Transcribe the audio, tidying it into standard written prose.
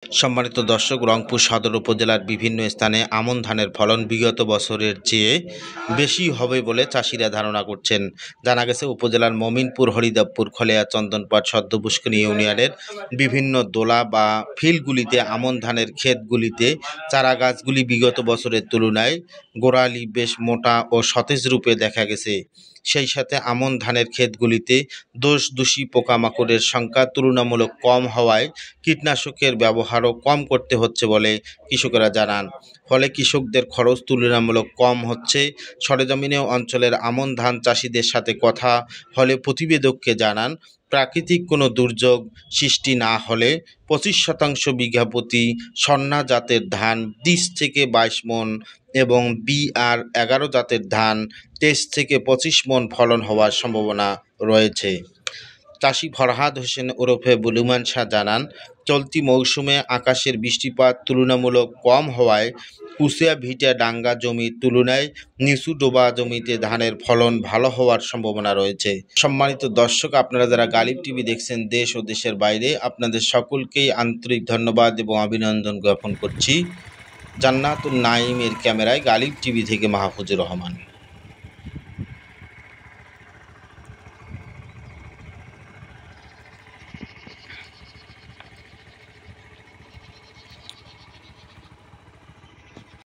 সম্মানিত দর্শক, রংপুর সদর উপজেলার বিভিন্ন স্থানে আমন ধানের ফলন বিগত বছরের চেয়ে বেশি হবে বলে চাষিরা ধারণা করছেন। জানা গেছে, উপজেলার মমিনপুর, হরিদেবপুর, খলেয়া, চন্দনপাট, সদ্যপুষ্করী ইউনিয়নের বিভিন্ন দোলা বা ফিল্ডগুলিতে আমন ধানের ক্ষেতগুলিতে চারা গাছগুলি বিগত বছরের তুলনায় গোড়ালি বেশ মোটা ও সতেজ রূপে দেখা গেছে। সেই সাথে আমন ধানের ক্ষেতগুলিতে দোষী পোকামাকড়ের সংখ্যা তুলনামূলক কম হওয়ায় কীটনাশকের ব্যবহারও কম করতে হচ্ছে বলে কৃষকেরা জানান। ফলে কৃষকদের খরচ তুলনামূলক কম হচ্ছে। সরেজমিনে অঞ্চলের আমন ধান চাষিদের সাথে কথা হলে প্রতিবেদককে জানান, প্রাকৃতিক কোনো দুর্যোগ সৃষ্টি না হলে 25% বিঘা প্রতি স্বর্ণা জাতের ধান 20 থেকে 22 মন এবং BR11 জাতের ধান 23 থেকে 25 মন ফলন হওয়ার সম্ভাবনা রয়েছে। চাষি ফরহাদ হোসেন ওরফে বুলুমান শাহ জানান, চলতি মৌসুমে আকাশের বৃষ্টিপাত তুলনামূলক কম হওয়ায় কুচিয়া ভিটা ডাঙ্গা জমির তুলনায় নিচু ডোবা জমিতে ধানের ফলন ভালো হওয়ার সম্ভাবনা রয়েছে। সম্মানিত দর্শক, আপনারা যারা গালিব টিভি দেখছেন দেশ ও দেশের বাইরে, আপনাদের সকলকেই আন্তরিক ধন্যবাদ এবং অভিনন্দন জ্ঞাপন করছি। জান্নাতুল নাঈমের ক্যামেরায় গালিব টিভি থেকে মাহফুজুর রহমান।